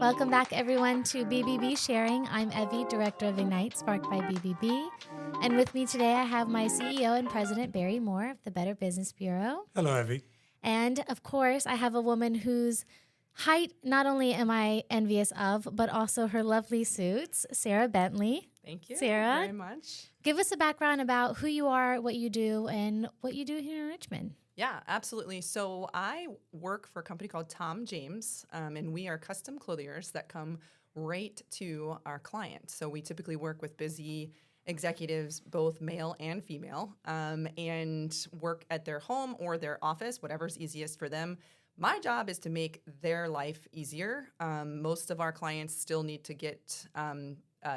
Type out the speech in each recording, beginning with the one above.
Welcome back, everyone, to BBB Sharing. I'm Evie, Director of Ignite, sparked by BBB. And with me today, I have my CEO and President, Barry Moore of the Better Business Bureau. Hello, Evie. And, of course, I have a woman whose height not only am I envious of, but also her lovely suits, Sarah Bentley. Thank you Sarah, very much. Give us a background about who you are, what you do, and what you do here in Richmond. Yeah, absolutely. So I work for a company called Tom James, and we are custom clothiers that come right to our clients. So we typically work with busy executives, both male and female, and work at their home or their office, whatever's easiest for them. My job is to make their life easier. Most of our clients still need to get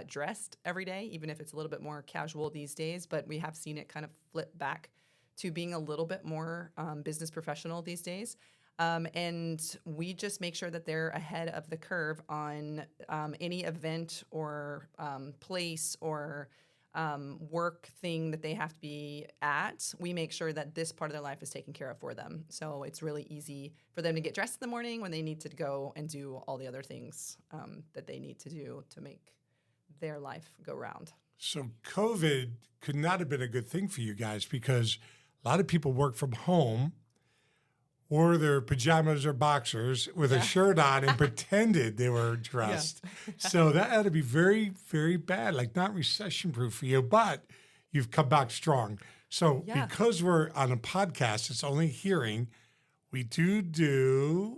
dressed every day, even if it's a little bit more casual these days, but we have seen it kind of flip back to being a little bit more business professional these days. And we just make sure that they're ahead of the curve on any event or place or work thing that they have to be at. We make sure that this part of their life is taken care of for them. So it's really easy for them to get dressed in the morning when they need to go and do all the other things that they need to do to make their life go round. So COVID could not have been a good thing for you guys because a lot of people work from home, wore their pajamas or boxers with a shirt on and pretended they were dressed. So that had to be very, very bad, like not recession-proof for you, but you've come back strong. So because we're on a podcast, it's only hearing, we do the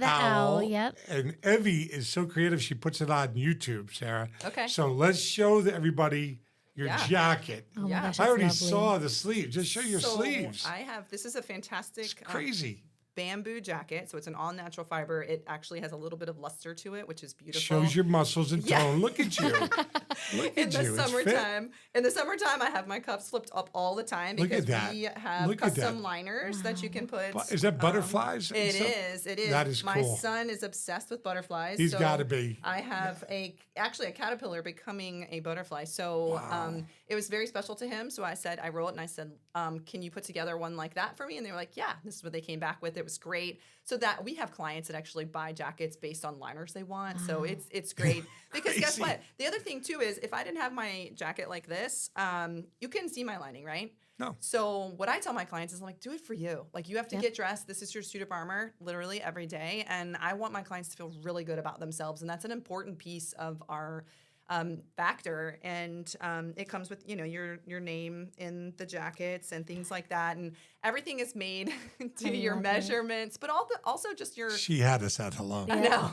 owl, yep. And Evie is so creative, she puts it on YouTube, Sarah. Okay. So let's show everybody your jacket. Oh my gosh, I already that's lovely. saw the sleeves. Just show your So sleeves. this is a fantastic It's crazy. bamboo jacket. So it's an all-natural fiber. It actually has a little bit of luster to it, which is beautiful. Shows your muscles and tone. Look at you. Look in at the you. summertime. In the summertime, I have my cuffs flipped up all the time Look because at that. we have Look at custom that. liners that you can put. Is that butterflies? and It stuff? is. That is My cool. son is obsessed with butterflies. He's so gotta be. I have actually a caterpillar becoming a butterfly. So it was very special to him. So I wrote and I said, can you put together one like that for me? And they were like, yeah, this is what they came back with. It was great. So that we have clients that actually buy jackets based on liners they want. So it's great. Because guess what? The other thing too is if I didn't have my jacket like this, you can see my lining, right? No. So what I tell my clients is I'm like, do it for you. Like you have to get dressed. This is your suit of armor literally every day. And I want my clients to feel really good about themselves. And that's an important piece of our factor. And it comes with, your name in the jackets and things like that. And everything is made to your measurements, but also just your... She had us at hello. I know.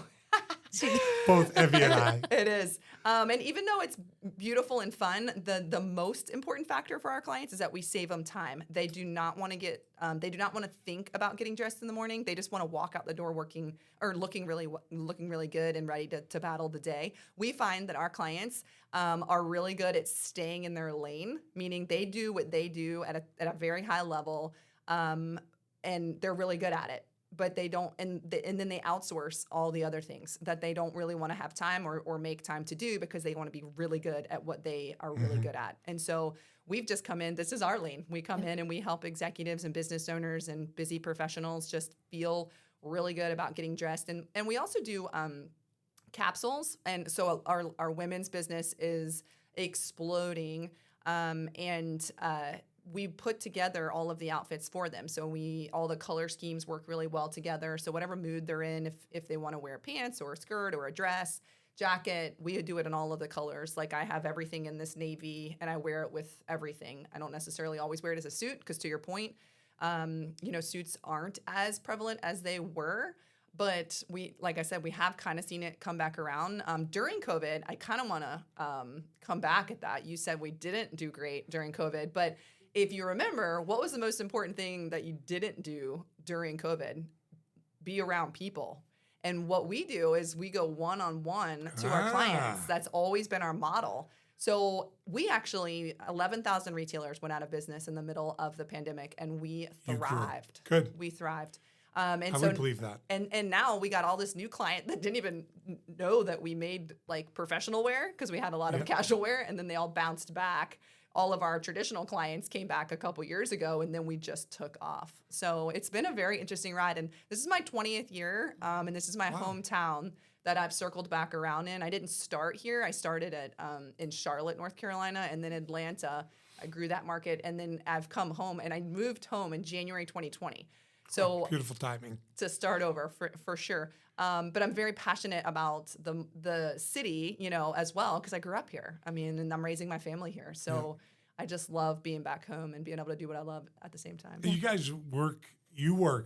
Both Evie and I. It is. And even though it's beautiful and fun, the most important factor for our clients is that we save them time. They do not want to think about getting dressed in the morning. They just want to walk out the door looking really good and ready to battle the day. We find that our clients are really good at staying in their lane, meaning they do what they do at a very high level, and they're really good at it. But they don't, and then they outsource all the other things that they don't really want to have time or make time to do because they want to be really good at what they are really good at. And so we've just come in, this is our lane. We come in and we help executives and business owners and busy professionals just feel really good about getting dressed. And we also do capsules. And so our women's business is exploding. We put together all of the outfits for them. So all the color schemes work really well together. So whatever mood they're in, if they want to wear pants or a skirt or a dress, jacket, we do it in all of the colors. Like I have everything in this navy and I wear it with everything. I don't necessarily always wear it as a suit because to your point, suits aren't as prevalent as they were. But like I said, we have kind of seen it come back around. During COVID, I kind of want to come back at that. You said we didn't do great during COVID, but if you remember, what was the most important thing that you didn't do during COVID? Be around people. And what we do is we go one-on-one to our clients. That's always been our model. So we actually, 11,000 retailers went out of business in the middle of the pandemic, and we thrived. Good. We thrived. I would believe that. And now we got all this new client that didn't even know that we made like professional wear because we had a lot of casual wear, and then they all bounced back all of our traditional clients came back a couple years ago, and then we just took off. So it's been a very interesting ride. And this is my 20th year, and this is my hometown that I've circled back around in. I didn't start here. I started at in Charlotte, North Carolina, and then Atlanta. I grew that market, and then I've come home, and I moved home in January 2020. So beautiful timing to start over for sure. But I'm very passionate about the city, as well, because I grew up here. I mean, and I'm raising my family here. So I just love being back home and being able to do what I love at the same time. You guys work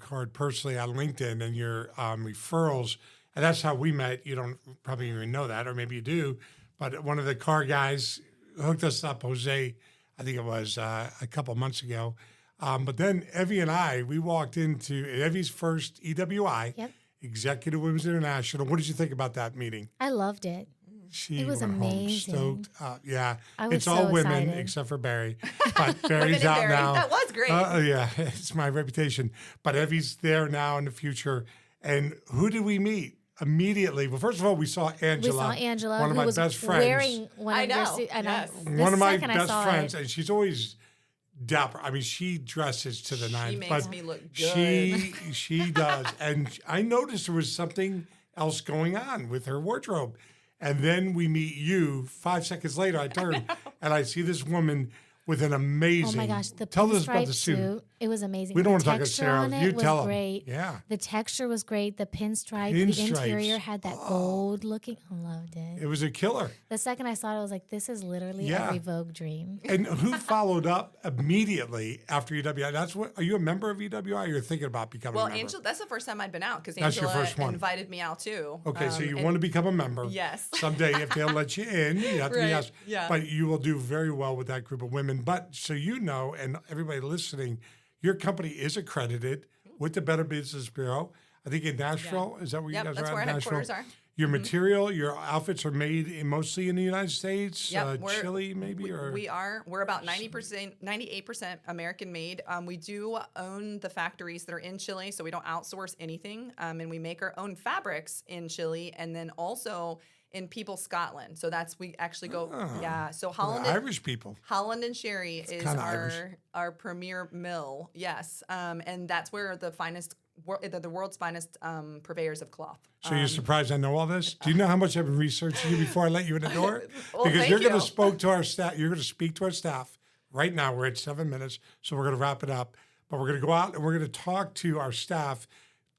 hard personally on LinkedIn and your referrals, and that's how we met. You don't probably even know that, or maybe you do. But one of the car guys hooked us up, Jose, I think it was a couple months ago. But then Evie and I, we walked into Evie's first EWI, Executive Women's International. What did you think about that meeting? I loved it. It was amazing. Home stoked. Yeah, I was it's all so women excited. except for Barry. But Barry's out Barry. now. That was great. Yeah, it's my reputation. But Evie's there now in the future. And who did we meet? Immediately. Well, first of all, we saw Angela. one one of who my was best friends. wearing one I of your know, suits. yes. One of my second I best saw friends, it. and she's always dapper. I mean, she dresses to the nines. She makes but me look good. She does. And I noticed there was something else going on with her wardrobe. And then we meet you. 5 seconds later, I turn and I see this woman with an amazing. Oh my gosh, the tell us about pinstripe the suit. suit. It was amazing. We don't The want to talk to texture Sarah. on it You was tell 'em. great. Yeah. The texture was great. The pinstripe, Pinstripes. the interior had that gold looking. I loved it. It was a killer. The second I saw it, I was like, this is literally Yeah. every Vogue dream. And who followed up immediately after EWI? Are you a member of EWI? Or you're thinking about becoming a member? Angela, that's the first time I'd been out because That's your Angela first one. invited me out too. Okay, so you and- want to become a member. Yes. Someday, if they'll let you in, you have to be Right, asked. yeah. But you will do very well with that group of women. But so you know, and everybody listening, your company is accredited with the Better Business Bureau. I think in Nashville, is that where you guys that's are where at? our Nashville? headquarters are. Your material, your outfits are made mostly in the United States, we're- Chile maybe, or We're about 90%, 98% American made. We do own the factories that are in Chile, so we don't outsource anything. And we make our own fabrics in Chile, and then also in People, Scotland. So we actually go, So Holland, Irish people. Holland and Sherry is kinda Irish. our premier mill. Yes, and that's where the world's finest purveyors of cloth. So you're surprised I know all this? Do you know how much I've been researching you before I let you in the door? Well, Because thank you're going you. to speak to our staff. You're going to speak to our staff right now. We're at 7 minutes, so we're going to wrap it up. But we're going to go out and we're going to talk to our staff,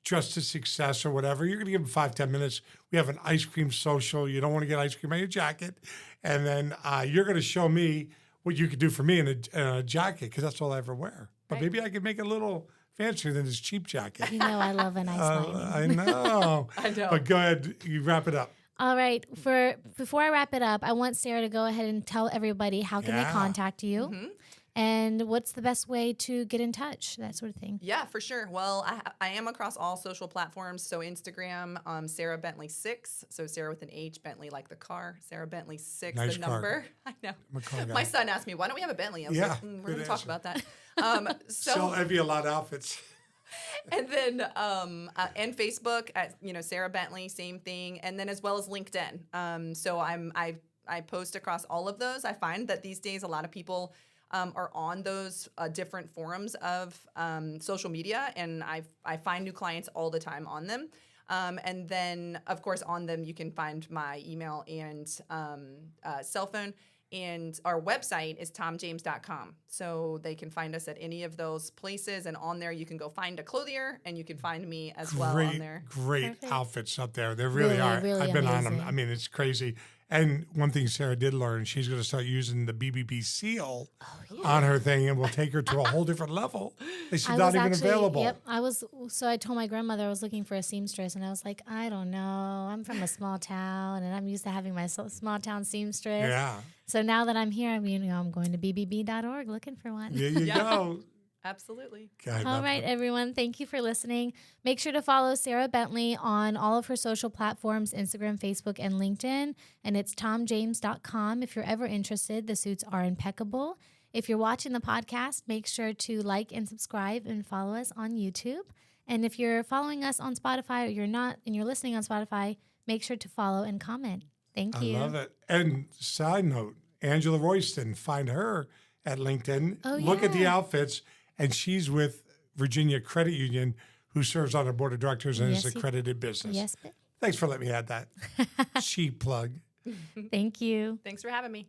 Just to Success or whatever. You're going to give them 5-10 minutes. We have an ice cream social. You don't want to get ice cream on your jacket, and then you're going to show me what you could do for me in a jacket because that's all I ever wear. But maybe I could make it a little fancier than this cheap jacket. You know I love a nice lining. I know. I know. But go ahead, you wrap it up. All right. Before I wrap it up, I want Sarah to go ahead and tell everybody how can they contact you, and what's the best way to get in touch, that sort of thing. Yeah, for sure. Well, I am across all social platforms. So Instagram, Sarah Bentley 6. So Sarah with an H, Bentley like the car. Sarah Bentley 6, Nice the car. number. I know. I'm a car guy. My son asked me, why don't we have a Bentley? I was Yeah, like, we're good going to talk answer. about that. Sell Evie a lot of outfits. And then and Facebook at Sarah Bentley, same thing, and then as well as LinkedIn. So I post across all of those. I find that these days a lot of people are on those different forms of social media, and I find new clients all the time on them. And then of course on them you can find my email and cell phone. And our website is tomjames.com. So they can find us at any of those places. And on there, you can go find a clothier and you can find me as well on there. Great Perfect. outfits up there. They really, Really, are. really I've been on them. amazing. I mean, it's crazy. And one thing Sarah did learn, she's going to start using the BBB seal on her thing, and we'll take her to a whole different level. She's not even available. Yep. I told my grandmother I was looking for a seamstress, and I was like, I don't know. I'm from a small town, and I'm used to having my small town seamstress. Yeah. So now that I'm here, I'm going to bbb.org looking for one. There you Yeah. go. Absolutely. God, All right, everyone. Thank you for listening. Make sure to follow Sarah Bentley on all of her social platforms, Instagram, Facebook, and LinkedIn. And it's tomjames.com if you're ever interested. The suits are impeccable. If you're watching the podcast, make sure to like and subscribe and follow us on YouTube. And if you're following us on Spotify or you're not and you're listening on Spotify, make sure to follow and comment. Thank you. I love it. And side note, Angela Royston. Find her at LinkedIn. Oh, Look at the yeah. outfits. And she's with Virginia Credit Union, who serves on our board of directors and is Yes, accredited business. Yes. Thanks for letting me add that cheap plug. Thank you. Thanks for having me.